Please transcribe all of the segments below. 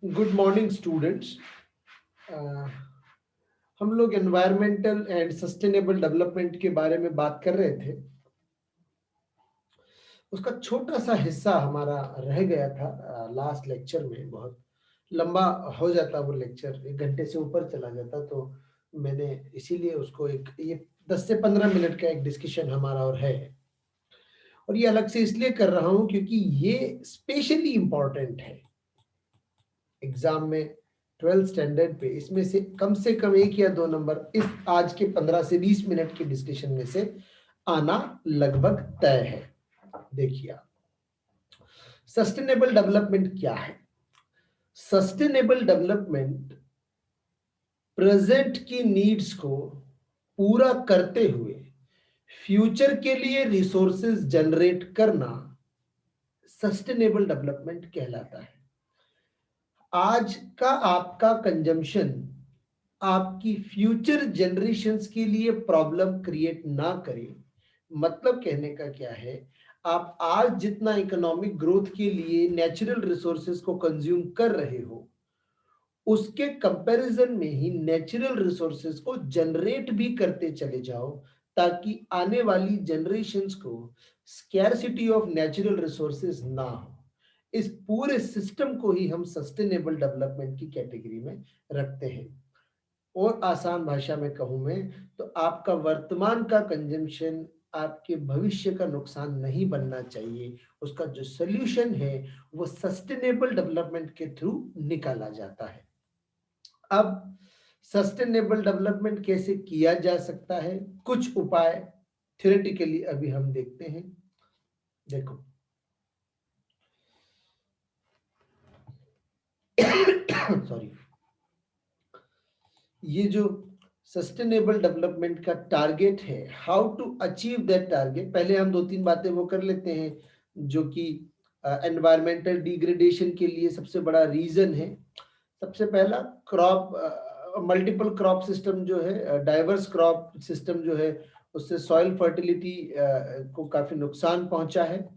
Good morning students. हम लोग environmental and sustainable development के बारे में बात कर रहे थे। उसका छोटा सा हिस्सा हमारा रह गया था लास्ट लेक्चर में। बहुत लंबा हो जाता वो लेक्चर, 1 घंटे से ऊपर चला जाता, तो मैंने इसीलिए उसको एक ये 10 से 15 मिनट का एक डिस्कशन हमारा और है। और ये अलग से इसलिए कर रहा हूँ क्योंकि ये स्पेशली इंपॉर्टेंट है एग्जाम में, 12th स्टैंडर्ड पे। इसमें से कम 1 या 2 नंबर इस आज के 15 से 20 मिनट के डिस्कशन में से आना लगभग तय है। देखिए, सस्टेनेबल डेवलपमेंट क्या है? सस्टेनेबल डेवलपमेंट प्रेजेंट की नीड्स को पूरा करते हुए फ्यूचर के लिए रिसोर्सेज जनरेट करना सस्टेनेबल डेवलपमेंट कहलाता है। आज का आपका कंजम्पशन आपकी फ्यूचर जनरेशंस के लिए प्रॉब्लम क्रिएट ना करे। मतलब कहने का क्या है, आप आज जितना इकोनॉमिक ग्रोथ के लिए नेचुरल रिसोर्सेज को कंज्यूम कर रहे हो, उसके कंपैरिजन में ही नेचुरल रिसोर्सेज को जनरेट भी करते चले जाओ, ताकि आने वाली जनरेशंस को स्कैरसिटी ऑफ नेचुरल रिसोर्सेज ना हो। इस पूरे सिस्टम को ही हम सस्टेनेबल डेवलपमेंट की कैटेगरी में रखते हैं। और आसान भाषा में कहूं मैं, तो आपका वर्तमान का कंजम्पशन आपके भविष्य का नुकसान नहीं बनना चाहिए। उसका जो सोल्यूशन है वो सस्टेनेबल डेवलपमेंट के थ्रू निकाला जाता है। अब सस्टेनेबल डेवलपमेंट कैसे किया जा सकता है, कुछ उपाय थ्योरेटिकली अभी हम देखते हैं। देखो, सॉरी, ये जो सस्टेनेबल डेवलपमेंट का टारगेट है, how to achieve that target, पहले हम 2-3 बातें वो कर लेते हैं जो कि एनवायरमेंटल डिग्रेडेशन के लिए सबसे बड़ा रीजन है। सबसे पहला, क्रॉप मल्टीपल क्रॉप सिस्टम जो है, डाइवर्स क्रॉप सिस्टम जो है, उससे सॉइल फर्टिलिटी को काफी नुकसान पहुंचा है।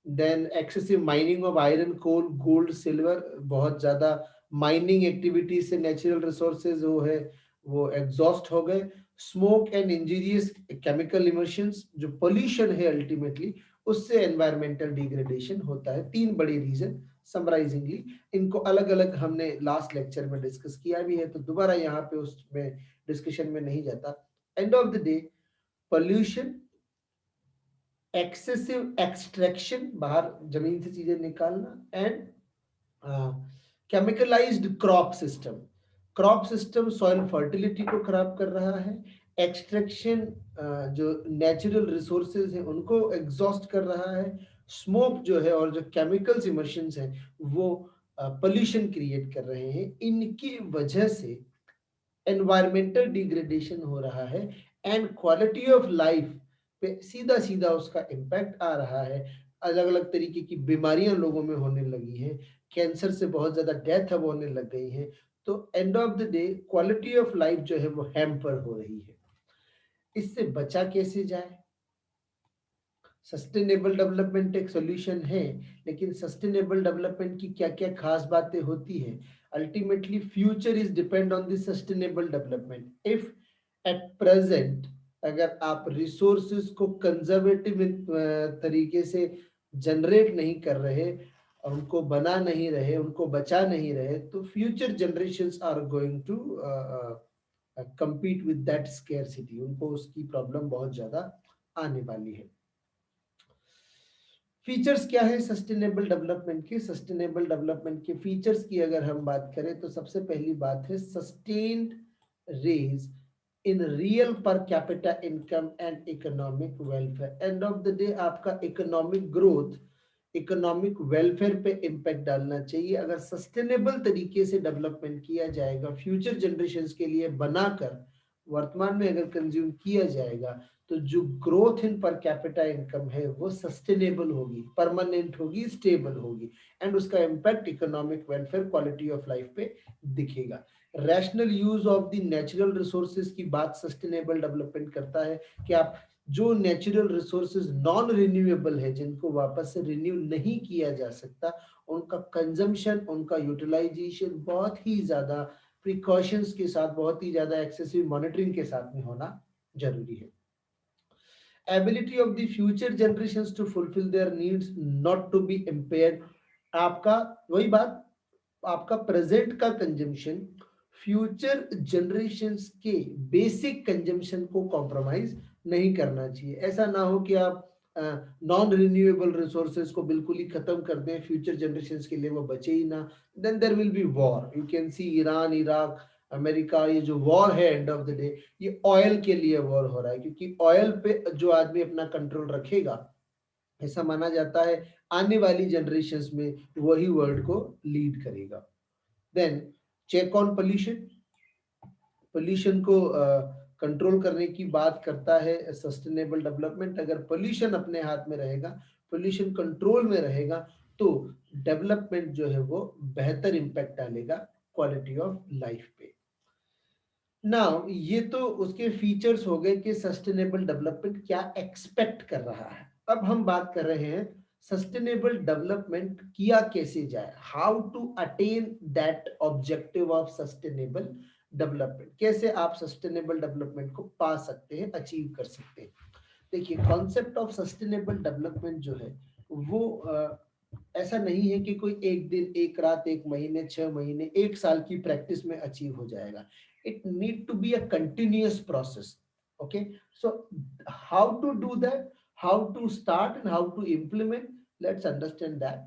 Then excessive mining of iron, coal, gold, silver, बहुत ज्यादा माइनिंग एक्टिविटी से नेचुरल रिसोर्सेज वो है वो एग्जॉस्ट हो गए। Smoke and injurious chemical emissions, जो पोल्यूशन है अल्टीमेटली, उससे एनवायरमेंटल डिग्रेडेशन होता है। 3 बड़े रीजन समराइजिंगली, इनको अलग अलग हमने लास्ट लेक्चर में डिस्कस किया भी है, तो दोबारा यहाँ पे उसमें डिस्कशन में नहीं जाता। End of the day, pollution, excessive extraction, बाहर जमीन से चीजें निकालना, and chemicalized crop system soil fertility को खराब कर रहा है। एक्सट्रैक्शन, जो नेचुरल रिसोर्सेज हैं उनको एग्जॉस्ट कर रहा है। स्मोक जो है और जो केमिकल्स इमिशंस हैं वो पोल्यूशन क्रिएट कर रहे हैं। इनकी वजह से एनवायरमेंटल डिग्रेडेशन हो रहा है एंड क्वालिटी ऑफ लाइफ पे सीधा सीधा उसका इम्पैक्ट आ रहा है। अलग अलग तरीके की बीमारियां लोगों में होने लगी हैं, कैंसर से बहुत ज्यादा डेथ अब होने लग गई है। तो and of the day quality of life जो है वो हैम्पर हो रही है। इससे बचा कैसे जाए? सस्टेनेबल डेवलपमेंट एक सॉल्यूशन है, लेकिन सस्टेनेबल डेवलपमेंट की क्या क्या खास बातें होती है? Ultimately future is depend on the sustainable development. If at present अगर आप रिसोर्सेज को कंजर्वेटिव तरीके से जनरेट नहीं कर रहे, उनको बना नहीं रहे, उनको बचा नहीं रहे, तो future generations are going to compete with that scarcity, उनको उसकी प्रॉब्लम बहुत ज्यादा आने वाली है। फीचर्स क्या है सस्टेनेबल डेवलपमेंट के? सस्टेनेबल डेवलपमेंट के फीचर्स की अगर हम बात करें तो सबसे पहली बात है sustained raise in real per capita income and economic welfare. End of the day आपका इकोनॉमिक ग्रोथ, इकोनॉमिक वेलफेयर पे इम्पैक्ट डालना चाहिए। अगर सस्टेनेबल तरीके से डेवलपमेंट किया जाएगा, फ्यूचर जनरेशंस के लिए बनाकर वर्तमान में अगर कंज्यूम किया जाएगा, तो जो ग्रोथ इन पर कैपिटा इनकम है वो सस्टेनेबल होगी, परमानेंट होगी, स्टेबल होगी, एंड उसका impact economic welfare, quality of life पे दिखेगा। Rational use of the natural resources की बात सस्टेनेबल डेवलपमेंट करता है कि आप जो नेचुरल रिसोर्सेज नॉन रिन्यूएबल है, जिनको वापस से रिन्यू नहीं किया जा सकता, उनका कंजम्पशन, उनका यूटिलाइजेशन बहुत ही ज्यादा प्रिकॉशंस के साथ, बहुत ही ज्यादा एक्सेसिव मॉनिटरिंग के साथ में होना जरूरी है. Ability of the future generations to fulfil their needs not to be impaired. आपका वही बात, आपका प्रेजेंट का कंजम्पशन फ्यूचर जनरेशंस के बेसिक कंजम्पशन को कॉम्प्रोमाइज नहीं करना चाहिए. ऐसा ना हो कि आप नॉन रिन्यूएबल रिसोर्सेज को बिल्कुल ही खत्म कर दें, फ्यूचर जनरेशंस के लिए वो बचे ही ना. Then there will be war. You can see Iran, Iraq, America, ये जो वॉर है एंड ऑफ द डे ये ऑयल के लिए वॉर हो रहा है, क्योंकि ऑयल पे जो आदमी अपना कंट्रोल रखेगा, ऐसा माना जाता है आने वाली जनरेशंस में वही वर्ल्ड को लीड करेगा. Then check on pollution. Pollution को कंट्रोल करने की बात करता है सस्टेनेबल डेवलपमेंट. अगर पोल्यूशन अपने हाथ में रहेगा, पोल्यूशन कंट्रोल में रहेगा, तो डेवलपमेंट जो है वो बेहतर इंपैक्ट डालेगा क्वालिटी ऑफ लाइफ पे. नाउ ये तो उसके फीचर्स हो गए कि सस्टेनेबल डेवलपमेंट क्या एक्सपेक्ट कर रहा है. अब हम बात कर रहे हैं सस्टेनेबल डेवलपमेंट किया कैसे जाए, how to attain that objective of sustainable development. कैसे आप सस्टेनेबल डेवलपमेंट को पा सकते हैं, अचीव कर सकते हैं. देखिए, कॉन्सेप्ट ऑफ सस्टेनेबल डेवलपमेंट जो है वो ऐसा नहीं है कि कोई एक दिन, एक रात, एक महीने, 6 महीने, एक साल की प्रैक्टिस में अचीव हो जाएगा. it need to be a continuous process. Okay, so how to do that, how to start and how to implement, let's understand that.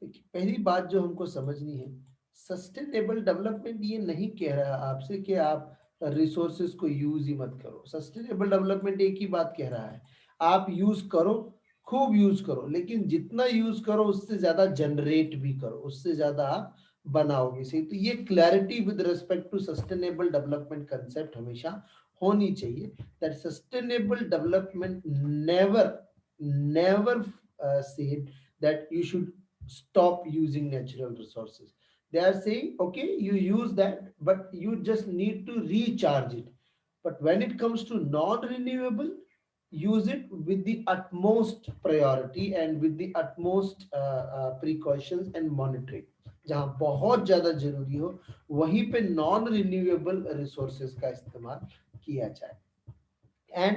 देखिए, पहली बात जो हमको समझनी है, सस्टेनेबल डेवलपमेंट ये नहीं कह रहा आपसे कि आप रिसोर्सेज को यूज ही मत करो. सस्टेनेबल डेवलपमेंट एक ही बात कह रहा है, आप यूज करो, खूब यूज करो, लेकिन जितना यूज करो उससे ज्यादा जनरेट भी करो, उससे ज्यादा आप बनाओगे सही. तो ये clarity with respect to sustainable development concept हमेशा होनी चाहिए. That sustainable development never never said that you should stop using natural resources. They are saying okay, you use that, but you just need to recharge it. But when it comes to non renewable, use it with the utmost priority and with the utmost precautions and monitoring. जहां बहुत ज्यादा जरूरी हो वहीं पे non renewable resources का इस्तेमाल किया जाए. एंड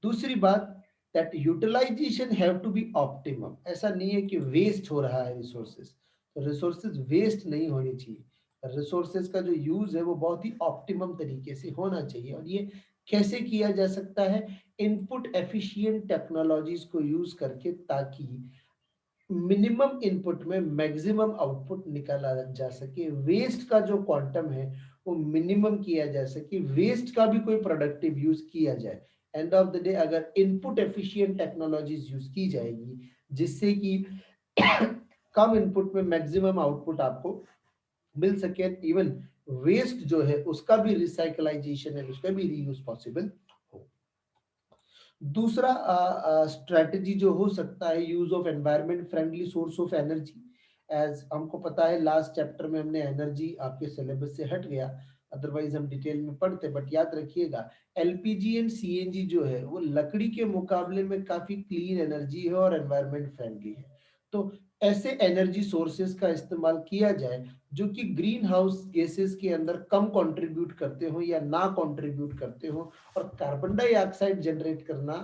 दूसरी बात, that utilisation have to be optimum. ऐसा नहीं है कि वेस्ट हो रहा है रिसोर्सेज, तो रिसोर्सेज वेस्ट नहीं होनी चाहिए. रिसोर्सेज का जो यूज है वो बहुत ही ऑप्टिमम तरीके से होना चाहिए. और ये कैसे किया जा सकता है, इनपुट एफिशिएंट टेक्नोलॉजीज को यूज करके, ताकि मिनिमम इनपुट में मैक्सिमम आउटपुट निकाला जा सके, वेस्ट का जो क्वांटम है वो मिनिमम किया जा सके, वेस्ट का भी कोई प्रोडक्टिव यूज किया जाए. एंड ऑफ द डे अगर इनपुट एफिशिएंट टेक्नोलॉजीज यूज की जाएगी, जिससे कि कम इनपुट में मैक्सिमम आउटपुट आपको मिल सके, इवन वेस्ट जो है उसका भी रिसाइकलाइजेशन है, उसका भी रीयूज पॉसिबल हो. दूसरा स्ट्रेटजी जो हो सकता है, use of environment friendly source of energy. As हमको पता है लास्ट चैप्टर में हमने एनर्जी आपके सिलेबस से हट गया, अदरवाइज हम डिटेल में पढ़ते. बट याद रखिएगा, एलपीजी एंड सीएनजी जो है वो लकड़ी के मुकाबले में काफी क्लीन एनर्जी है और एनवायरमेंट फ्रेंडली है. तो ऐसे एनर्जी सोर्सेज का इस्तेमाल किया जाए जो कि ग्रीन हाउस गैसेस के अंदर कम कंट्रीब्यूट करते हो या ना कंट्रीब्यूट करते हो, और कार्बन डाइऑक्साइड जनरेट करना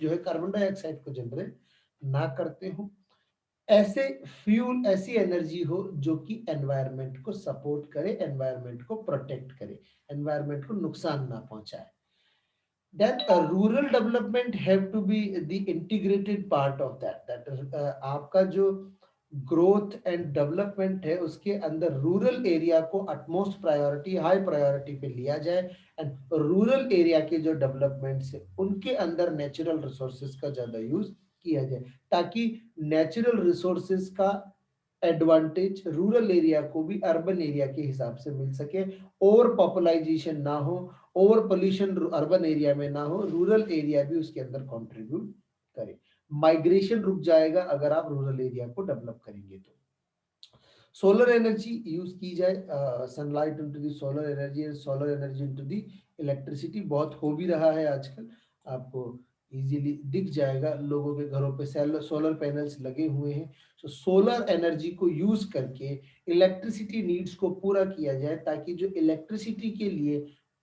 जो है, कार्बन डाइऑक्साइड को जनरेट ना करते हो. ऐसे फ्यूल, ऐसी एनर्जी हो जो कि एनवायरनमेंट को सपोर्ट करे, एनवायरनमेंट को प्रोटेक्ट करे, एनवायरनमेंट को नुकसान ना पहुंचाए. Then rural development have to be the integrated part of that. That आपका जो ग्रोथ एंड डेवलपमेंट है उसके अंदर रूरल एरिया को अटमोस्ट प्रायोरिटी, हाई प्रायोरिटी पे लिया जाए. एंड रूरल एरिया के जो डेवलपमेंट है उनके अंदर नेचुरल रिसोर्सेज का ज्यादा यूज किया जाए, ताकि नेचुरल रिसोर्सेज का एडवांटेज रूरल एरिया को भी अर्बन एरिया के हिसाब से मिल सके, ओवर पॉपुलाइजेशन ना हो, ओवर पोल्यूशन अर्बन एरिया में ना हो, रूरल एरिया भी उसके अंदर कंट्रीब्यूट करे. माइग्रेशन रुक जाएगा अगर आप रूरल एरिया को डेवलप करेंगे तो. सोलर एनर्जी यूज की जाए, sunlight into the solar energy and solar energy into the electricity बहुत हो भी रहा है आजकल, आपको इजीली दिख जाएगा, लोगों के घरों पे सोलर पैनल्स लगे हुए हैं। तो सोलर एनर्जी को यूज करके इलेक्ट्रिसिटी नीड्स को पूरा किया जाए, ताकि जो इलेक्ट्रिसिटी के लिए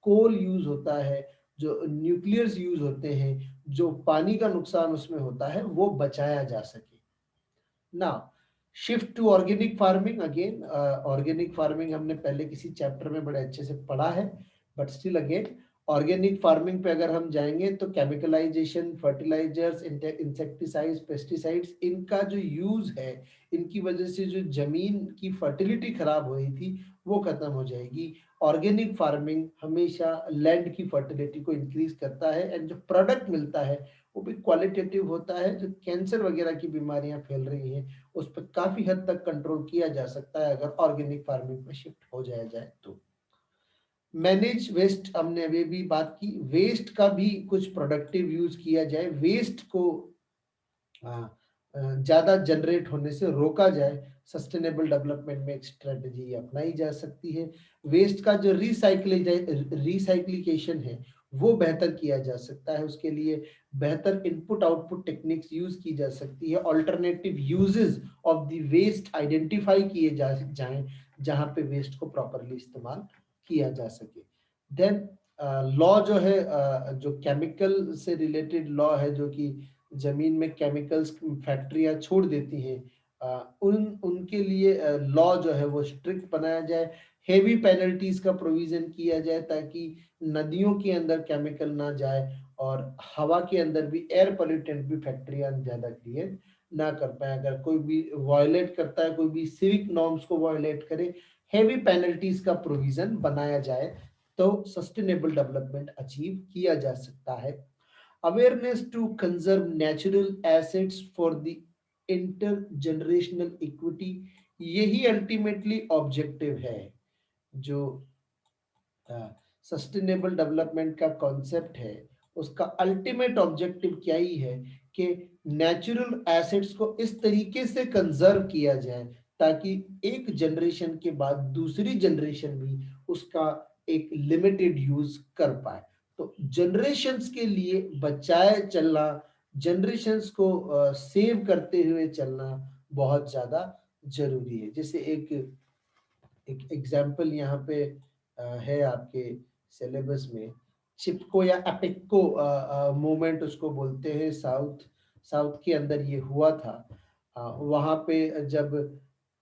कोल यूज होता है, जो न्यूक्लियर्स यूज होते हैं, जो पानी का नुकसान उसमें होता है, वो बचाया जा सके। Now shift to organic farming. Again organic farming हमने पहले किसी चैप्टर में बड़े अच्छे से पढ़ा है, but still again organic farming पे अगर हम जाएंगे तो केमिकलाइजेशन, फर्टिलाइजर्स, इंसेक्टिसाइड्स, पेस्टिसाइड्स, इनका जो यूज है, इनकी वजह से जो जमीन की फर्टिलिटी खराब हो रही थी वो खत्म हो जाएगी। ऑर्गेनिक फार्मिंग हमेशा लैंड की फर्टिलिटी को इंक्रीज करता है, एंड जो प्रोडक्ट मिलता है वो भी क्वालिटेटिव होता है। जो कैंसर वगैरह की बीमारियां फैल रही हैं उस पर काफी हद तक कंट्रोल किया जा सकता है अगर ऑर्गेनिक फार्मिंग में शिफ्ट हो जाया जाए तो। मैनेज वेस्ट, हमने अभी भी बात की, वेस्ट का भी कुछ प्रोडक्टिव यूज किया जाए, वेस्ट को ज्यादा जनरेट होने से रोका जाए। सस्टेनेबल डेवलपमेंट में एक स्ट्रेटजी अपनाई जा सकती है। वेस्ट का जो रिसाइक्लिकेशन है वो बेहतर किया जा सकता है, उसके लिए बेहतर इनपुट आउटपुट टेक्निक्स यूज की जा सकती है। Alternative uses of the waste identify किए जाएं, जहां पे वेस्ट को प्रॉपरली इस्तेमाल किया जा सके। देन लॉ जो है, जो केमिकल से रिलेटेड लॉ है, जो कि जमीन में केमिकल्स फैक्ट्रियां छोड़ देती हैं, उनके लिए लॉ जो है वो स्ट्रिक्ट बनाया जाए। हेवी पेनल्टीज का प्रोविजन किया जाए ताकि नदियों के अंदर केमिकल ना जाए, और हवा के अंदर भी एयर पोल्यूटेंट भी फैक्ट्रियां ज्यादा क्रिएट ना कर पाए। अगर कोई भी वायलेट करता है, कोई भी सिविक नॉर्म्स को वायलेट करे, हेवी पेनल्टीज का प्रोविजन बनाया जाए, तो सस्टेनेबल डेवलपमेंट अचीव किया जा सकता है। Awareness to conserve natural assets for the intergenerational equity, यही अल्टीमेटली ऑब्जेक्टिव है। जो सस्टेनेबल डेवलपमेंट का कॉन्सेप्ट है, उसका अल्टीमेट ऑब्जेक्टिव क्या ही है कि नेचुरल एसेट्स को इस तरीके से कंजर्व किया जाए ताकि एक जनरेशन के बाद दूसरी जनरेशन भी उसका एक लिमिटेड यूज कर पाए। तो जनरेशन्स के लिए बचाए चलना, जनरेशन्स को सेव करते हुए चलना बहुत ज्यादा जरूरी है। जैसे एक एग्जाम्पल यहाँ पे है आपके सिलेबस में, चिपको या अपेक्को मूवमेंट उसको बोलते हैं, साउथ साउथ के अंदर ये हुआ था। वहां पे जब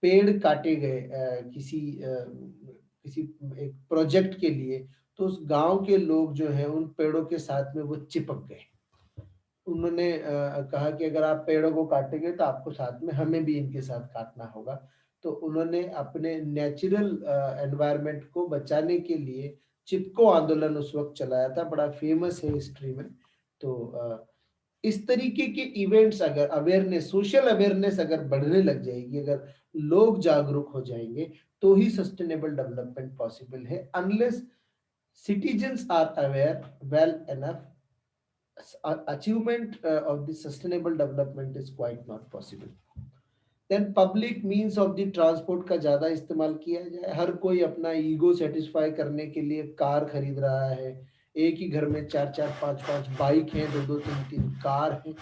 पेड़ काटे गए किसी एक प्रोजेक्ट के लिए, तो उस गांव के लोग जो हैं उन पेड़ों के साथ में वो चिपक गए। उन्होंने कहा कि अगर आप पेड़ों को काटेंगे तो आपको साथ में हमें भी इनके साथ काटना होगा। तो उन्होंने अपने नेचुरल एनवायरनमेंट को बचाने के लिए चिपको आंदोलन उस वक्त चलाया था, बड़ा फेमस है हिस्ट्री में। तो इस तरीके के इवेंट्स, अगर अवेयरनेस, सोशल अवेयरनेस अगर बढ़ने लग जाएगी, अगर लोग जागरूक हो जाएंगे, तो ही सस्टेनेबल डेवलपमेंट पॉसिबल है। Unless citizens are aware well enough, achievement of the sustainable development is quite not possible. Then public means of the transport का ज्यादा इस्तेमाल किया जाए। हर कोई अपना ईगो सेटिस्फाई करने के लिए कार खरीद रहा है, एक ही घर में चार चार पांच पांच बाइक हैं, दो दो तीन तीन कार हैं।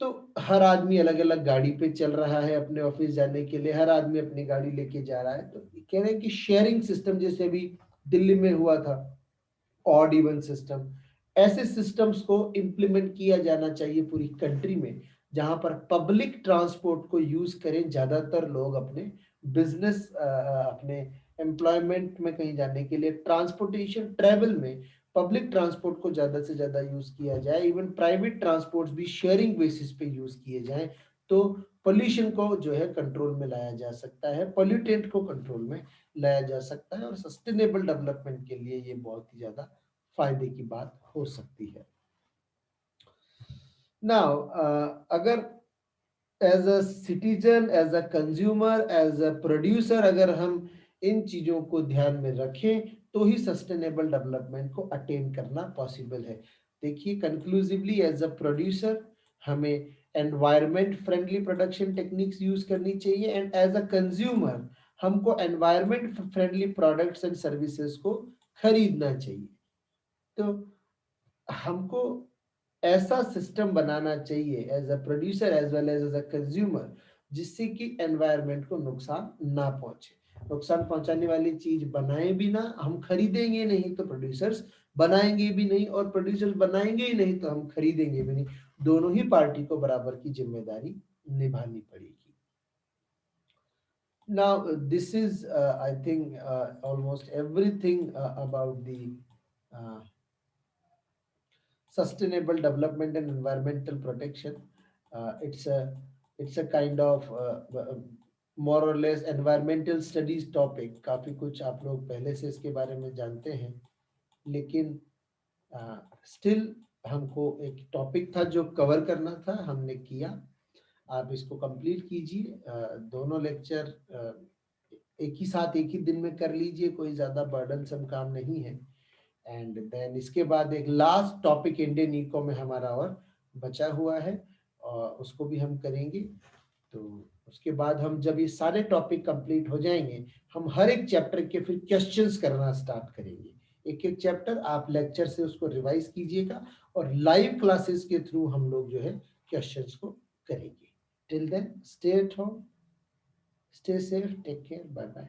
तो हर आदमी अलग अलग गाड़ी पे चल रहा है अपने ऑफिस जाने के लिए, हर आदमी अपनी गाड़ी लेके जा रहा है। तो कह रहे हैं कि शेयरिंग सिस्टम, जैसे अभी दिल्ली में हुआ था ऑड इवन सिस्टम, ऐसे सिस्टम्स को इम्प्लीमेंट किया जाना चाहिए पूरी कंट्री में, जहां पर पब्लिक ट्रांसपोर्ट को यूज करें ज्यादातर लोग अपने बिजनेस, अपने एम्प्लॉयमेंट में कहीं जाने के लिए। ट्रांसपोर्टेशन ट्रेवल में पब्लिक ट्रांसपोर्ट को ज्यादा से ज्यादा यूज किया जाए, इवन प्राइवेट ट्रांसपोर्ट भी शेयरिंग बेसिस पे यूज किए जाए, तो पोल्यूशन को जो है कंट्रोल में लाया जा सकता है, पोल्यूटेंट को कंट्रोल में लाया जा सकता है, और सस्टेनेबल डेवलपमेंट के लिए ये बहुत ही ज्यादा फायदे की बात हो सकती है। नाउ अगर as a citizen, as a consumer, as a producer, अगर हम इन चीजों को ध्यान में रखें तो ही सस्टेनेबल डेवलपमेंट को अटेन करना पॉसिबल है। देखिए कंक्लूसिवली, एज अ प्रोड्यूसर हमें environment friendly production techniques use करनी चाहिए, एंड एज अ कंज्यूमर हमको environment friendly products and services को खरीदना चाहिए। तो हमको ऐसा सिस्टम बनाना चाहिए as a producer as well as a consumer, जिससे कि एनवायरनमेंट को नुकसान ना पहुंचे। नुकसान पहुंचाने वाली चीज बनाए भी ना, हम खरीदेंगे नहीं तो प्रोड्यूसर्स बनाएंगे भी नहीं, और प्रोड्यूसर्स बनाएंगे ही नहीं तो हम खरीदेंगे भी नहीं। दोनों ही पार्टी को बराबर की जिम्मेदारी निभानी पड़ेगी। Now, this is, I think, almost everything about the uh, sustainable development and environmental protection. It's a kind of more or less environmental studies topic. काफी कुछ आप लोग पहले से इसके बारे में जानते हैं, लेकिन स्टिल हमको एक टॉपिक था जो कवर करना था, हमने किया। आप इसको कंप्लीट कीजिए। दोनों लेक्चर एक ही साथ एक ही दिन में कर लीजिए, कोई ज्यादा बर्डनसम काम नहीं है। एंड देन इसके बाद एक लास्ट टॉपिक इंडियन इको में हमारा और बचा हुआ है, और उसको भी हम करेंगे। तो उसके बाद हम जब ये सारे टॉपिक कंप्लीट हो जाएंगे, हम हर एक चैप्टर के फिर क्वेश्चंस करना स्टार्ट करेंगे। एक एक चैप्टर आप लेक्चर से उसको रिवाइज कीजिएगा, और लाइव क्लासेस के थ्रू हम लोग जो है क्वेश्चंस को करेंगे। Till then, stay at home, stay safe, take care, bye bye.